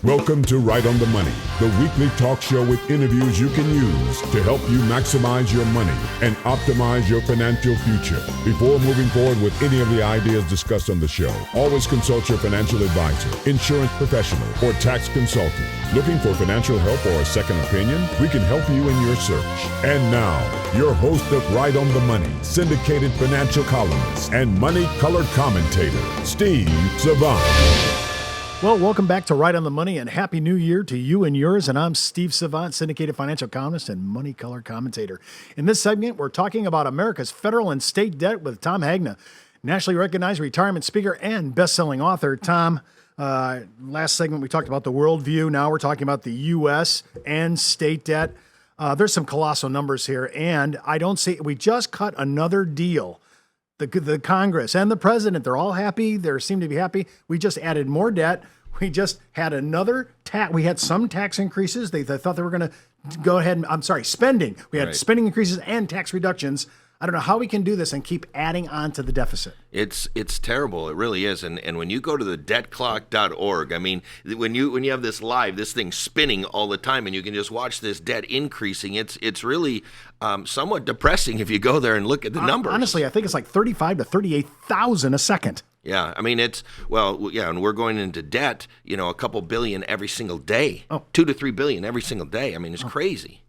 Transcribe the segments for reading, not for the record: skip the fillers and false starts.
Welcome to Right on the Money, the weekly talk show with interviews you can use to help you maximize your money and optimize your financial future. Before moving forward with any of the ideas discussed on the show, always consult your financial advisor, insurance professional, or tax consultant. Looking for financial help or a second opinion? We can help you in your search. And now, your host of Right on the Money, syndicated financial columnist and money-colored commentator, Steve Savant. Well, welcome back to Right on the Money, and Happy New Year to you and yours. And I'm Steve Savant, syndicated financial columnist and money color commentator. In this segment, we're talking about America's federal and state debt with Tom Hagna, nationally recognized retirement speaker and best-selling author. Tom, last segment we talked about the worldview. Now we're talking about the U.S. and state debt. There's some colossal numbers here, and I don't see. We just cut another deal. The Congress and the president, they're all happy. They seem to be happy. We just added more debt. We just had another tax. We had some tax increases. They thought they were going to go ahead and, spending. We had spending increases and tax reductions. I don't know how we can do this and keep adding on to the deficit. It's terrible. It really is. And when you go to the debtclock.org, I mean, when you have this live, this thing spinning all the time, and you can just watch this debt increasing, it's really somewhat depressing if you go there and look at the numbers. Honestly, I think it's like 35 to 38,000 a second. Yeah, I mean, and we're going into debt, a couple billion every single day, 2 to 3 billion every single day. I mean, it's crazy.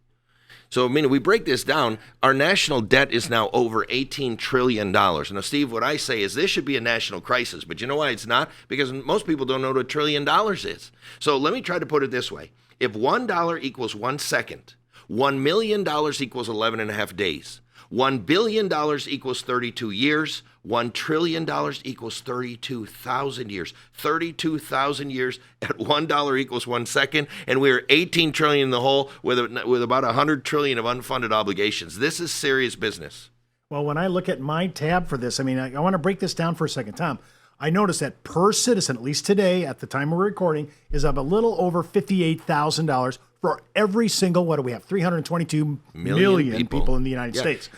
So, I mean, we break this down, our national debt is now over $18 trillion. Now, Steve, what I say is this should be a national crisis, but you know why it's not? Because most people don't know what $1 trillion is. So let me try to put it this way. If $1 equals 1 second, $1 million equals 11 and a half days, $1 billion equals 32 years, $1 trillion equals 32,000 years. 32,000 years at $1 equals 1 second, and we're 18 trillion in the hole with about 100 trillion of unfunded obligations. This is serious business. Well, when I look at my tab for this, I mean, I want to break this down for a second, Tom. I noticed that per citizen, at least today, at the time we're recording, is up a little over $58,000 for every single, what do we have, 322 million people in the United States.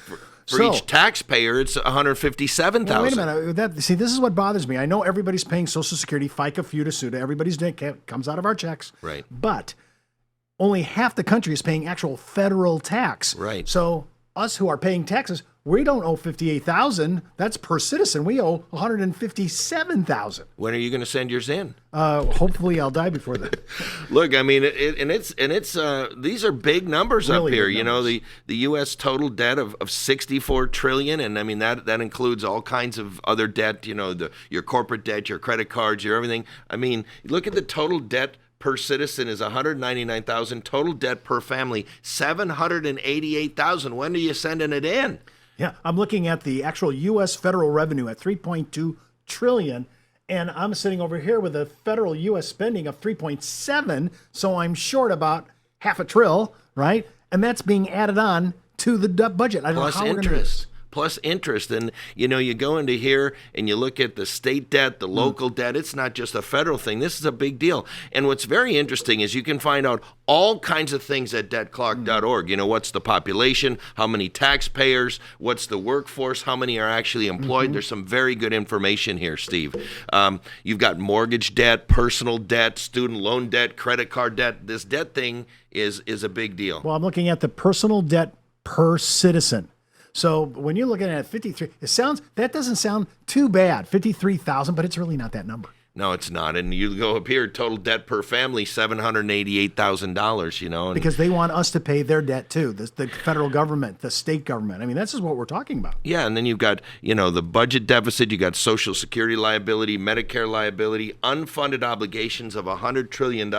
For each taxpayer, it's 157,000. Well, wait a minute. See, this is what bothers me. I know everybody's paying Social Security, FICA, FUTA, SUTA. Everybody's comes out of our checks. Right. But only half the country is paying actual federal tax. Right. So us who are paying taxes, we don't owe $58,000. That's per citizen. We owe $157,000. When are you going to send yours in? Hopefully, I'll die before then. Look, I mean, these are big numbers really up here. Numbers. The U.S. total debt of $64 trillion, and I mean that includes all kinds of other debt. Your corporate debt, your credit cards, your everything. I mean, look at the total debt per citizen is $199,000. Total debt per family $788,000. When are you sending it in? Yeah, I'm looking at the actual U.S. federal revenue at $3.2 trillion, and I'm sitting over here with a federal U.S. spending of $3.7, so I'm short about half a trill, right? And that's being added on to the budget. I don't know how we're going to do this. Plus interest. And, you go into here and you look at the state debt, the local debt. It's not just a federal thing. This is a big deal. And what's very interesting is you can find out all kinds of things at debtclock.org. What's the population, how many taxpayers, what's the workforce, how many are actually employed. There's some very good information here, Steve. You've got mortgage debt, personal debt, student loan debt, credit card debt. This debt thing is a big deal. Well, I'm looking at the personal debt per citizen. So when you're looking at 53, that doesn't sound too bad, 53,000, but it's really not that number. No, it's not. And you go up here, total debt per family, $788,000, Because they want us to pay their debt too, the federal government, the state government. I mean, this is what we're talking about. Yeah, and then you've got, the budget deficit, you got Social Security liability, Medicare liability, unfunded obligations of $100 trillion,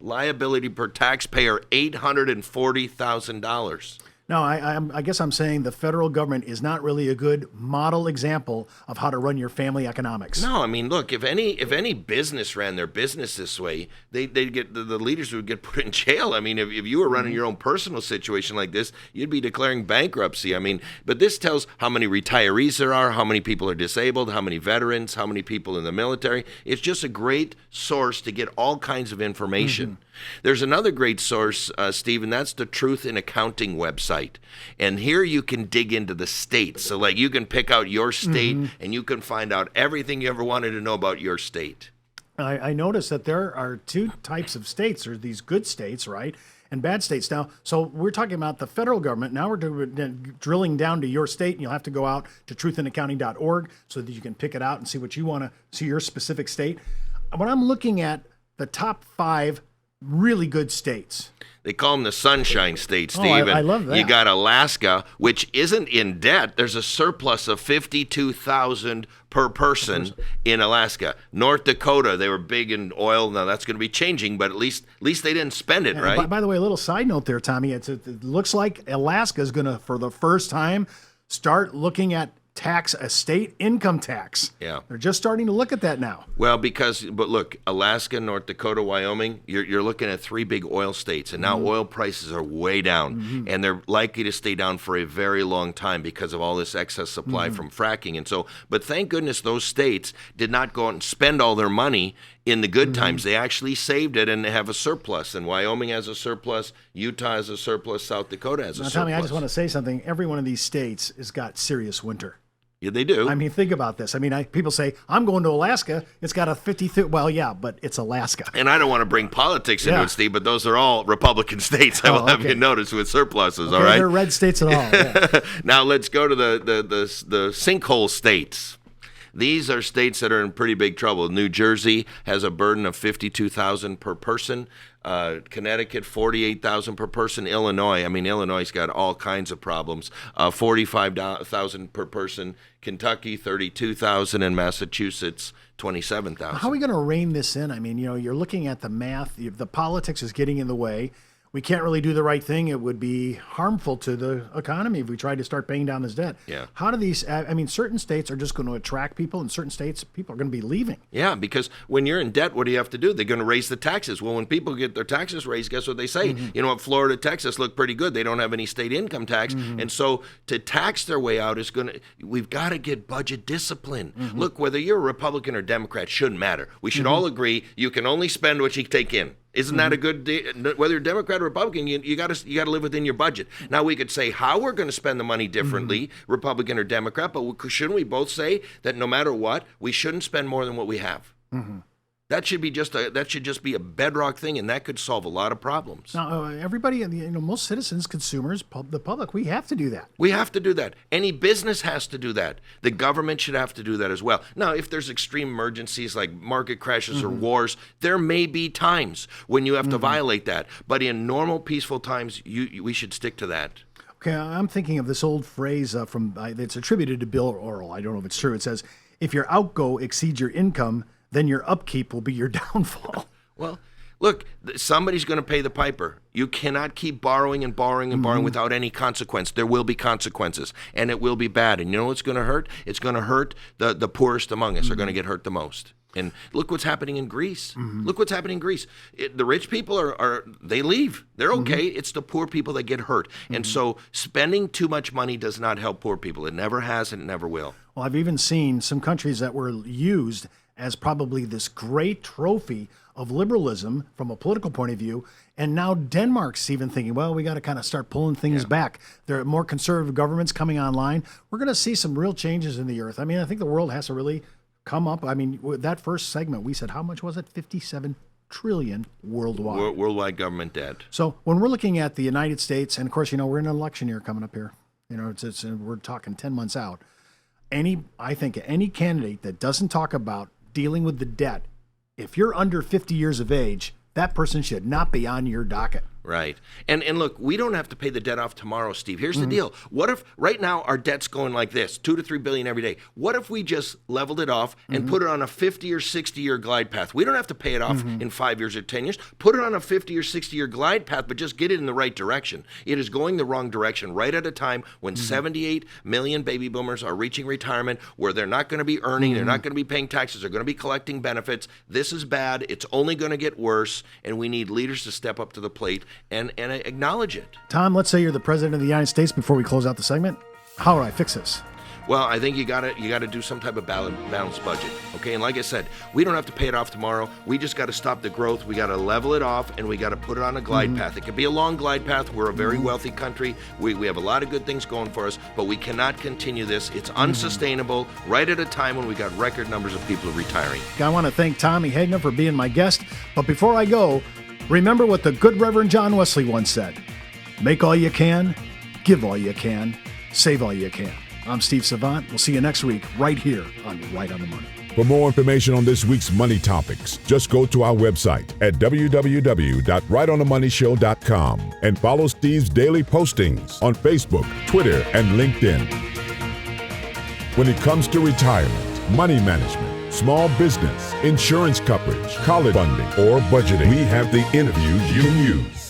liability per taxpayer, $840,000. No, I guess I'm saying the federal government is not really a good model example of how to run your family economics. No, I mean, look, if any business ran their business this way, they'd get the leaders would get put in jail. I mean, if you were running your own personal situation like this, you'd be declaring bankruptcy. I mean, but this tells how many retirees there are, how many people are disabled, how many veterans, how many people in the military. It's just a great source to get all kinds of information. There's another great source, Steve, and that's the Truth in Accounting website. And here you can dig into the states. So you can pick out your state and you can find out everything you ever wanted to know about your state. I noticed that there are two types of states. There's these good states, right, and bad states. Now, so we're talking about the federal government. Now we're drilling down to your state, and you'll have to go out to truthandaccounting.org so that you can pick it out and see what you want to see your specific state. When I'm looking at the top 5 really good states. They call them the Sunshine States, Oh, Steve. I love that. You got Alaska, which isn't in debt. There's a surplus of $52,000 per person in Alaska. North Dakota, they were big in oil. Now that's going to be changing, but at least they didn't spend it, right? By the way, a little side note there, Tommy. It looks like Alaska is going to, for the first time, start looking at a state income tax. Yeah. They're just starting to look at that now. Well, but look, Alaska, North Dakota, Wyoming, you're looking at 3 big oil states, and now oil prices are way down, and they're likely to stay down for a very long time because of all this excess supply from fracking. And so, but thank goodness those states did not go out and spend all their money in the good times. They actually saved it, and they have a surplus. And Wyoming has a surplus, Utah has a surplus, South Dakota has a surplus. Tommy, I just want to say something. Every one of these states has got serious winter. Yeah, they do. I mean, think about this. I mean, people say, I'm going to Alaska. It's got a 50, well, yeah, but it's Alaska. And I don't want to bring politics into it, Steve, but those are all Republican states, I will have you notice, with surpluses, all right? They're red states at all. Yeah. Now let's go to the sinkhole states. These are states that are in pretty big trouble. New Jersey has a burden of $52,000 per person. Connecticut, $48,000 per person. Illinois's got all kinds of problems. $45,000 per person. Kentucky, $32,000, and Massachusetts, $27,000. How are we going to rein this in? I mean, you're looking at the math. The politics is getting in the way. We can't really do the right thing. It would be harmful to the economy if we tried to start paying down this debt. Yeah. How do these, certain states are just going to attract people, and certain states, people are going to be leaving. Yeah, because when you're in debt, what do you have to do? They're going to raise the taxes. Well, when people get their taxes raised, guess what they say? You know what, Florida, Texas look pretty good. They don't have any state income tax. And so to tax their way out we've got to get budget discipline. Look, whether you're a Republican or Democrat shouldn't matter. We should all agree you can only spend what you take in. Isn't that a good whether you're Democrat or Republican, you got to live within your budget. Now we could say how we're going to spend the money differently, Republican or Democrat, but shouldn't we both say that no matter what, we shouldn't spend more than what we have? That should just be a bedrock thing, and that could solve a lot of problems. Now, everybody, most citizens, consumers, the public, we have to do that. We have to do that. Any business has to do that. The government should have to do that as well. Now, if there's extreme emergencies like market crashes or wars, there may be times when you have to violate that. But in normal, peaceful times, we should stick to that. Okay, I'm thinking of this old phrase it's attributed to Bill Orwell. I don't know if it's true. It says, if your outgo exceeds your income, then your upkeep will be your downfall. Well, look, somebody's going to pay the piper. You cannot keep borrowing and borrowing and borrowing without any consequence. There will be consequences, and it will be bad. And you know what's going to hurt? It's going to hurt the poorest among us are going to get hurt the most. And look what's happening in Greece. Look what's happening in Greece. The rich people they leave. They're okay. It's the poor people that get hurt. And so spending too much money does not help poor people. It never has and it never will. Well, I've even seen some countries that were used as probably this great trophy of liberalism from a political point of view. And now Denmark's even thinking, well, we got to kind of start pulling things back. There are more conservative governments coming online. We're going to see some real changes in the earth. I mean, I think the world has to really come up. I mean, with that first segment, we said, how much was it? 57 trillion worldwide. Worldwide government debt. So when we're looking at the United States, and of course, we're in an election year coming up here. We're talking 10 months out. I think any candidate that doesn't talk about dealing with the debt, if you're under 50 years of age, that person should not be on your docket. Right. And look, we don't have to pay the debt off tomorrow, Steve. Here's the deal. What if right now our debt's going like this, $2 to $3 billion every day? What if we just leveled it off and put it on a 50 or 60 year glide path? We don't have to pay it off in 5 years or 10 years. Put it on a 50 or 60 year glide path, but just get it in the right direction. It is going the wrong direction right at a time when 78 million baby boomers are reaching retirement, where they're not going to be earning, they're not going to be paying taxes, they're going to be collecting benefits. This is bad. It's only going to get worse, and we need leaders to step up to the plate and acknowledge it. Tom, let's say you're the president of the United States before we close out the segment. How would I fix this? Well, I think you gotta do some type of balanced budget, okay? And like I said, we don't have to pay it off tomorrow. We just got to stop the growth. We got to level it off, and we got to put it on a glide path. It could be a long glide path. We're a very wealthy country. We have a lot of good things going for us, but we cannot continue this. It's unsustainable. Right at a time when we got record numbers of people retiring. I want to thank Tommy Hegna for being my guest. But before I go, remember what the good Reverend John Wesley once said: "Make all you can, give all you can, save all you can." I'm Steve Savant. We'll see you next week right here on Right on the Money. For more information on this week's money topics, just go to our website at www.rightonthemoneyshow.com and follow Steve's daily postings on Facebook, Twitter, and LinkedIn. When it comes to retirement, money management, small business, insurance coverage, college funding, or budgeting, we have the interviews you can use.